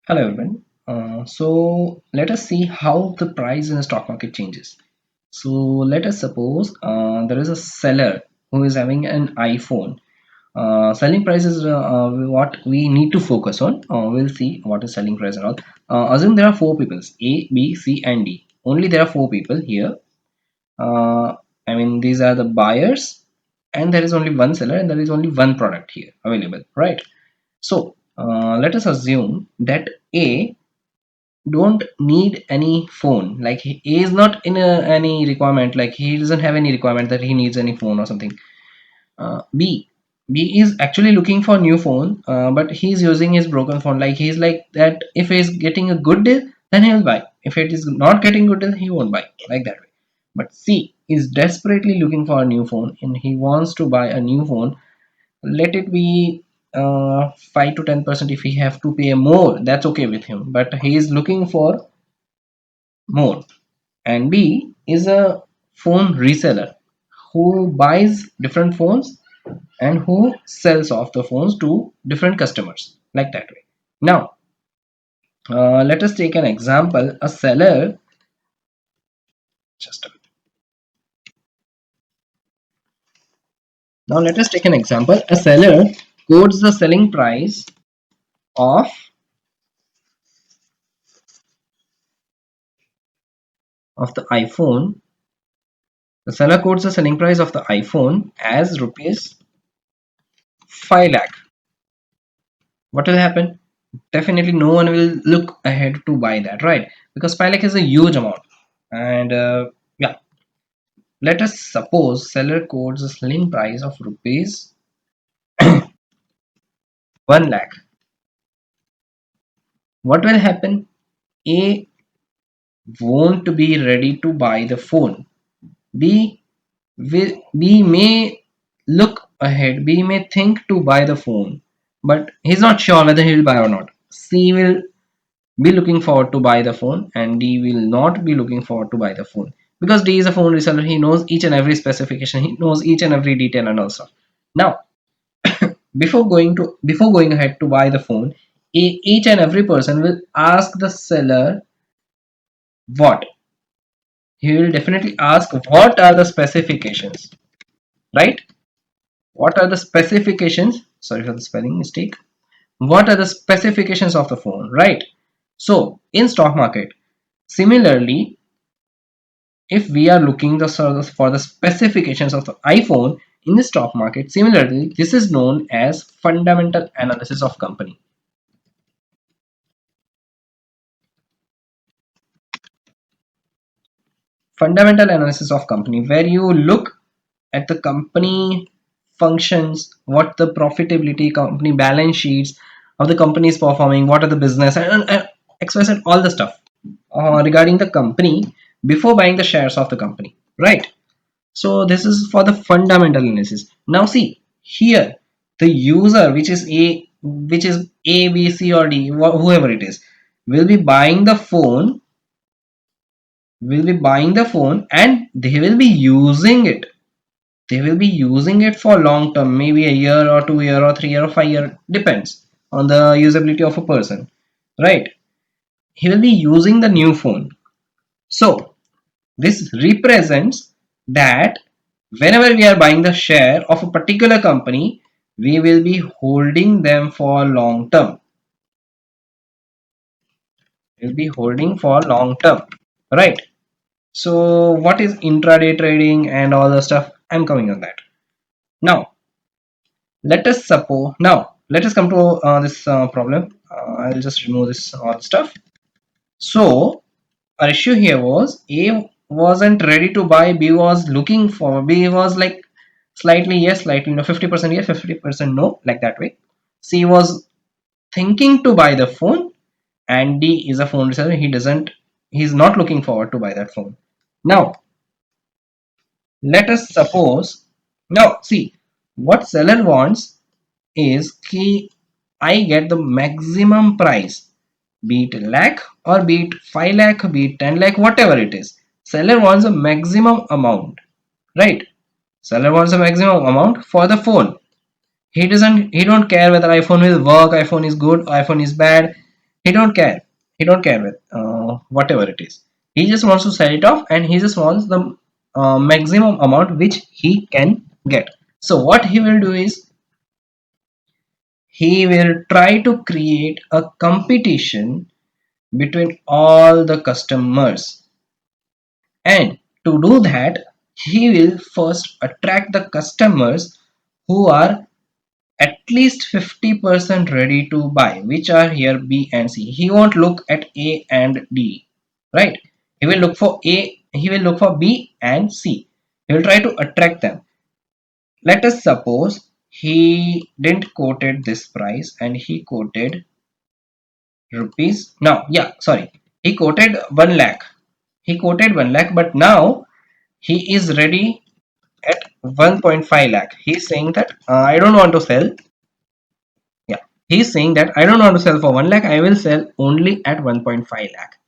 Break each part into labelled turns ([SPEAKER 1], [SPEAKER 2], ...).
[SPEAKER 1] Hello everyone. So let us see how the price in the stock market changes. So let us suppose there is a seller who is having an iPhone. Selling price is what we need to focus on. We'll see what is selling price and all. Assume there are four people: A, B, C, and D. Only there are four people here. I mean these are the buyers, and there is only one seller, and there is only one product here available, right? So let us assume that A don't need any phone, like he is not in any requirement, like he doesn't have any requirement that he needs any phone or something. B is actually looking for new phone, but he's using his broken phone, like he's like that if he's getting a good deal then he'll buy, if it is not getting good deal he won't buy, like that way. But C is desperately looking for a new phone and he wants to buy a new phone. Let it be 5 to 10%. If he have to pay more, that's okay with him, but he is looking for more. And B is a phone reseller who buys different phones and who sells off the phones to different customers, like that way. Now let us take an example. A seller, just a minute. Now let us take an example. A seller quotes the selling price of the iPhone. The seller quotes the selling price of the iPhone as rupees 5 lakh. What will happen? Definitely no one will look ahead to buy that, right? Because 5 lakh is a huge amount. And yeah, let us suppose seller quotes a selling price of rupees 1 lakh. What will happen? A won't be ready to buy the phone. B may look ahead. B may think to buy the phone, but he's not sure whether he'll buy or not. C will be looking forward to buy the phone, and D will not be looking forward to buy the phone, because D is a phone reseller. He knows each and every specification. He knows each and every detail and all stuff. Now, before going ahead to buy the phone, each and every person will ask the seller what. He will definitely ask what are the specifications, right? What are the specifications? Sorry for the spelling mistake. What are the specifications of the phone, right? So in stock market, similarly, if we are looking for the specifications of the iPhone in the stock market, similarly, this is known as fundamental analysis of company. Fundamental analysis of company, where you look at the company functions, what the profitability, company balance sheets, how the company is performing, what are the business, and XYZ, all the stuff regarding the company before buying the shares of the company, right? So this is for the fundamental analysis. Now see here, the user, which is A, B, C, or D, whoever it is, will be buying the phone, and they will be using it. They will be using it for long term, maybe a year or 2 year or 3 year or 5 year, depends on the usability of a person, right? He will be using the new phone. So this represents that whenever we are buying the share of a particular company, we will be holding them for long term. We'll be holding for long term, right? So what is intraday trading and all the stuff? I'm coming on that. Now let us come to this problem. I'll just remove this all stuff. So our issue here was A wasn't ready to buy, B was looking for, B was like slightly yes, slightly no, 50% yes, 50% no, like that way. C was thinking to buy the phone, and D is a phone reseller. He's not looking forward to buy that phone. Now let us suppose, now see, what seller wants is key, I get the maximum price, be it lakh or be it 5 lakh, be it 10 lakh, whatever it is. Seller wants a maximum amount, right? Seller wants a maximum amount for the phone. He don't care whether iPhone will work, iPhone is good, iPhone is bad. He don't care with whatever it is. He just wants to sell it off, and he just wants the maximum amount which he can get. So what he will do is he will try to create a competition between all the customers, and to do that he will first attract the customers who are at least 50% ready to buy, which are here B and C. He won't look at A and D, right? He will look for B and C. He will try to attract them. Let us suppose he didn't quoted this price and he quoted rupees. Now, yeah, sorry, he quoted 1 lakh. He quoted 1 lakh, but now he is ready at 1.5 lakh. He's saying that I don't want to sell. Yeah, he's saying that I don't want to sell for 1 lakh. I will sell only at 1.5 lakh.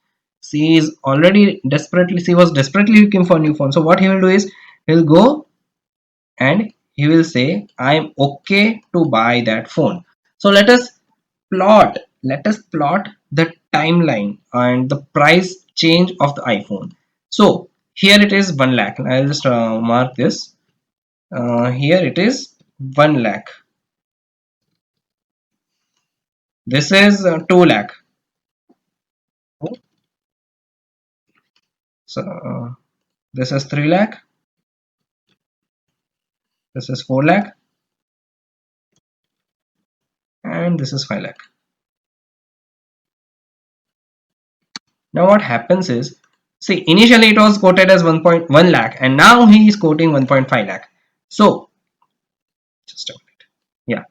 [SPEAKER 1] She was desperately looking for a new phone. So what he will do is he'll go and he will say, I'm okay to buy that phone. So let us plot the timeline and the price change of the iPhone. So here it is 1 lakh. I'll just mark this. Here it is 1 lakh. This is 2 lakh. So this is 3 lakh. This is 4 lakh. And this is 5 lakh. Now what happens is, see, initially it was quoted as 1.1 lakh and now he is quoting 1.5 lakh. So just a minute. Yeah.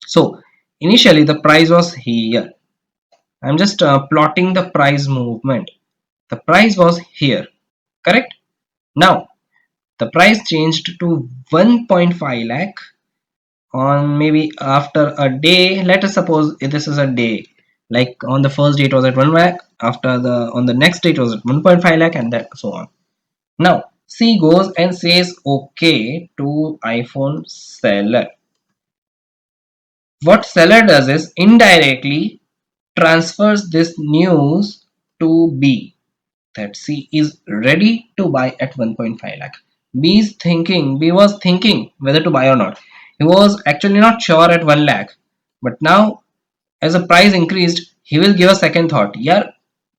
[SPEAKER 1] So initially the price was here. I'm just plotting the price movement. The price was here, correct? Now the price changed to 1.5 lakh on maybe after a day. Let us suppose this is a day. Like on the first day it was at 1 lakh. After the on the next day it was at 1.5 lakh, and that so on. Now C goes and says okay to iPhone seller. What seller does is indirectly transfers this news to B, that C is ready to buy at 1.5 lakh. B was thinking whether to buy or not. He was actually not sure at 1 lakh, but now as the price increased, he will give a second thought. Yeah,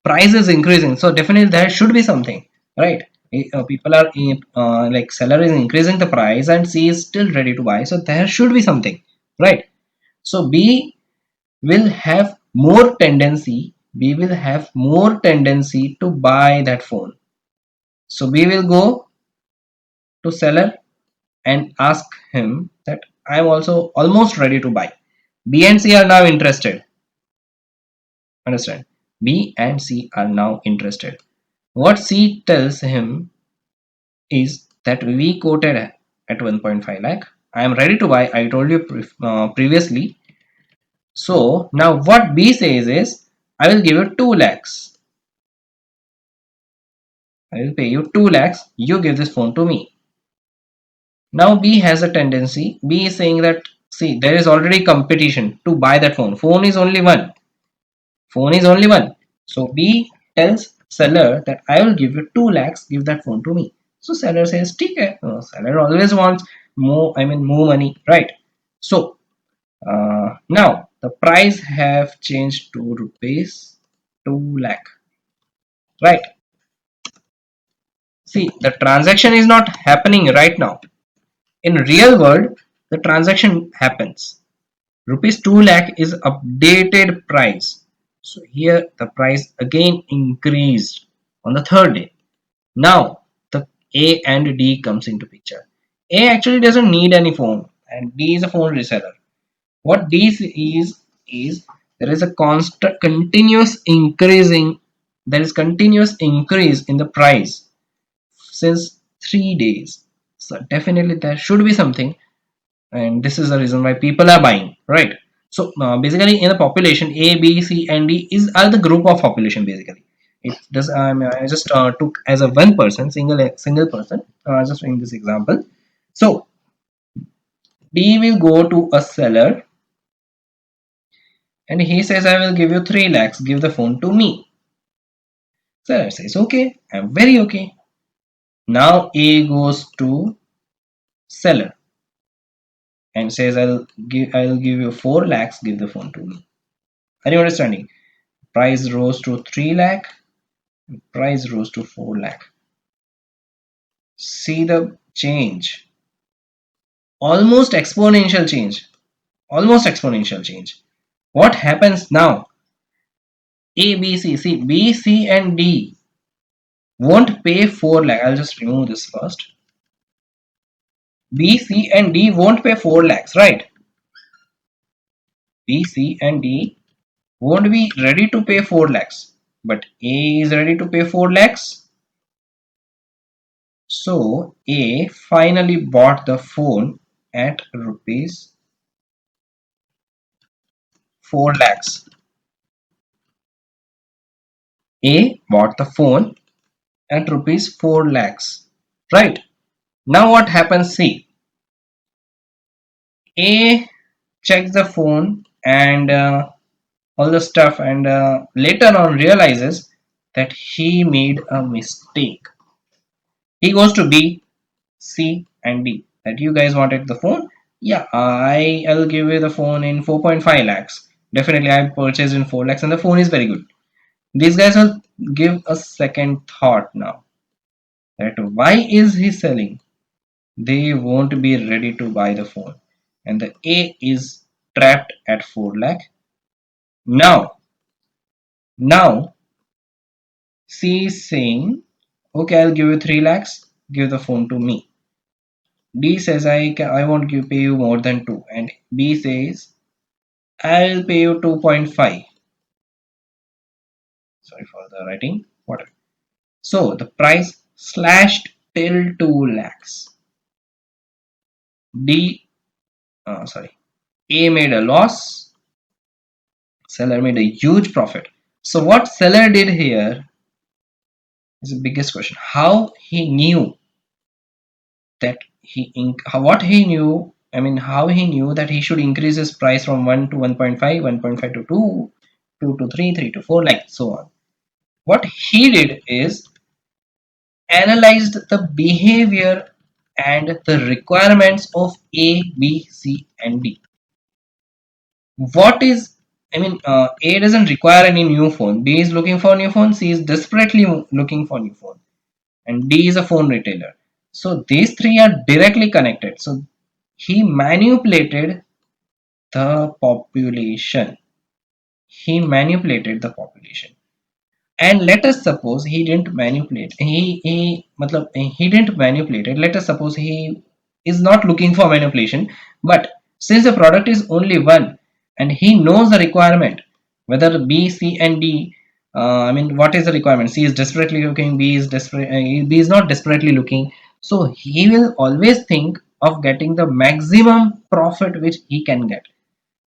[SPEAKER 1] price is increasing, so definitely there should be something, right? People are like seller is increasing the price and C is still ready to buy, so there should be something, right? So will have more tendency to buy that phone. So B will go to seller and ask him that I am also almost ready to buy. B and C are now interested. Understand? B and C are now interested. What C tells him is that we quoted at 1.5 lakh. I am ready to buy. I told you previously. So now what B says is, I will give you 2 lakhs. I will pay you 2 lakhs. You give this phone to me. Now B has a tendency. B is saying that, see, there is already competition to buy that phone. Phone is only one. Phone is only one. So B tells seller that I will give you 2 lakhs. Give that phone to me. So seller says, ठीक है. Seller always wants more money, right? So now the price have changed to rupees 2 lakh, right? See, the transaction is not happening right now. In real world, the transaction happens. Rupees 2 lakh is updated price. So here the price again increased on the third day. Now the A and D comes into picture. A actually doesn't need any phone and D is a phone reseller. What D is there is a constant continuous increase in the price since 3 days. So definitely there should be something, and this is the reason why people are buying, right? So basically in the population, A, B, C and D are the group of population. Basically it does, I just took as a one person, single person, just in this example. So D will go to a seller and he says, I will give you 3 lakhs, give the phone to me. Seller says, okay, I'm very okay. Now A goes to seller and says, I'll give you 4 lakhs, give the phone to me. Are you understanding? Price rose to 3 lakh, price rose to 4 lakh. See the change. Almost exponential change. Almost exponential change. What happens now? A, B, C. See, B, C, and D won't pay 4 lakh. I'll just remove this first. B, C, and D won't pay 4 lakhs, right? B, C, and D won't be ready to pay 4 lakhs. But A is ready to pay 4 lakhs. So A finally bought the phone at rupees 4 lakhs. A bought the phone at rupees 4 lakhs. Right. Now what happens? See, A checks the phone and all the stuff, and later on realizes that he made a mistake. He goes to B, C, and D. That you guys wanted the phone? Yeah, I'll give you the phone in 4.5 lakhs. Definitely, I purchased in 4 lakhs, and the phone is very good. These guys will give a second thought now. That why is he selling? They won't be ready to buy the phone, and the A is trapped at 4 lakh. Now C is saying, okay, I'll give you 3 lakhs, give the phone to me. D says, I won't pay you more than 2, and B says, I'll pay you 2.5. Sorry for the writing, whatever. So the price slashed till 2 lakhs. D, sorry, A made a loss, seller made a huge profit. So what seller did here is the biggest question. How he knew that what he knew, I mean, how he knew that he should increase his price from 1 to 1.5, 1.5 to 2, 2 to 3, 3 to 4, like so on. What he did is analyzed the behavior and the requirements of A, B, C, and D. What is, I mean, A doesn't require any new phone. B is looking for a new phone. C is desperately looking for a new phone, and D is a phone retailer. So these three are directly connected. So he manipulated the population. He manipulated the population. And let us suppose he didn't manipulate. He didn't manipulate it. Let us suppose he is not looking for manipulation, but since the product is only one, and he knows the requirement, whether B, C, and D. I mean, what is the requirement? C is desperately looking. B is desperate. B is not desperately looking. So he will always think of getting the maximum profit which he can get.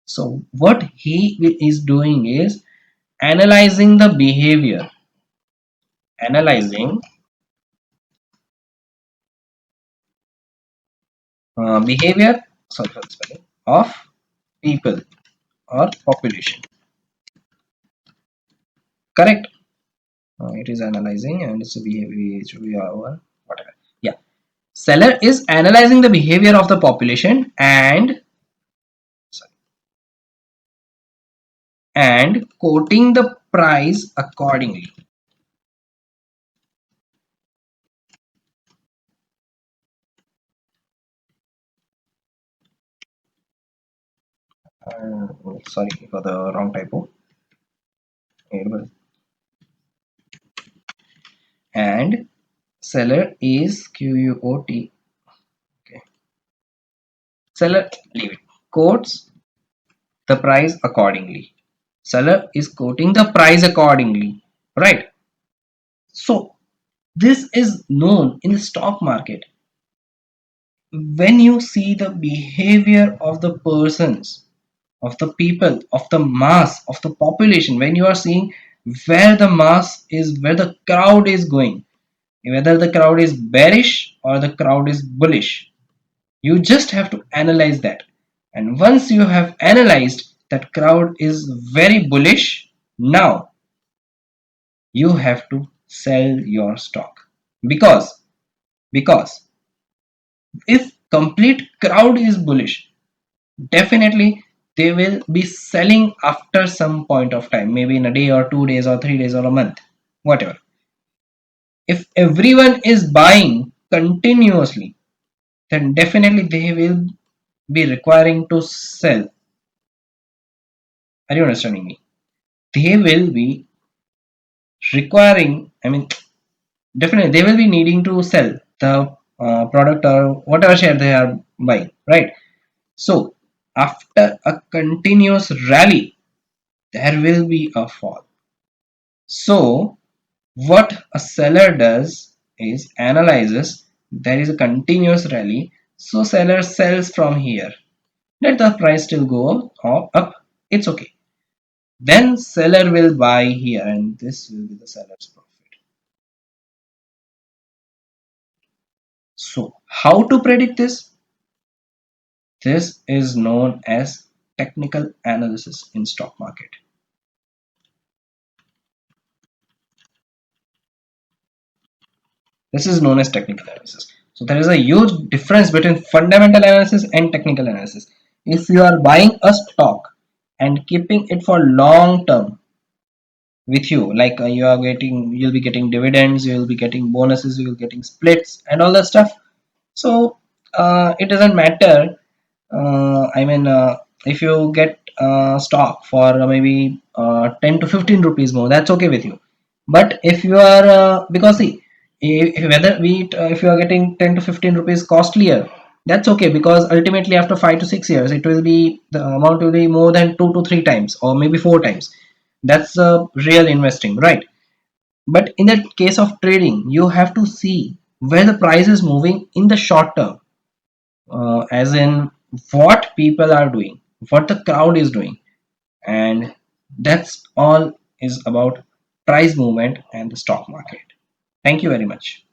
[SPEAKER 1] So what he is doing is analyzing the behavior, analyzing behavior, sorry for the spelling, of people or population. Correct. It is analyzing and it's a behavior, whatever. Yeah. Seller is analyzing the behavior of the population and sorry, and quoting the price accordingly. Sorry for the wrong typo. And seller is QUOT. Okay. Seller, leave it. Quotes the price accordingly. Seller is quoting the price accordingly, right? So this is known in the stock market. When you see the behavior of the persons, of the people, of the mass, of the population, when you are seeing where the mass is, where the crowd is going, whether the crowd is bearish or the crowd is bullish, you just have to analyze that. And once you have analyzed, that crowd is very bullish, now you have to sell your stock. Because because if complete crowd is bullish, definitely they will be selling after some point of time, maybe in a day or 2 days or 3 days or a month, whatever. If everyone is buying continuously, then definitely they will be requiring to sell. Are you understanding me? They will be requiring, I mean, definitely they will be needing to sell the product or whatever share they are buying, right? So after a continuous rally, there will be a fall. So what a seller does is analyzes there is a continuous rally, so seller sells from here. Let the price still go up, it's okay. Then seller will buy here and this will be the seller's profit. So how to predict this? This is known as technical analysis in stock market. This is known as technical analysis. So there is a huge difference between fundamental analysis and technical analysis. If you are buying a stock and keeping it for long term with you, like you'll be getting dividends, you'll be getting bonuses, you'll be getting splits and all that stuff. So it doesn't matter. I mean, if you get stock for maybe 10 to 15 rupees more, that's okay with you. But if you are, because see, whether if you are getting 10 to 15 rupees costlier, that's okay, because ultimately after 5 to 6 years, it will be the amount will be more than 2 to 3 times or maybe 4 times. That's real investing, right? But in the case of trading, you have to see where the price is moving in the short term, as in what people are doing, what the crowd is doing, and that's all is about price movement and the stock market. Thank you very much.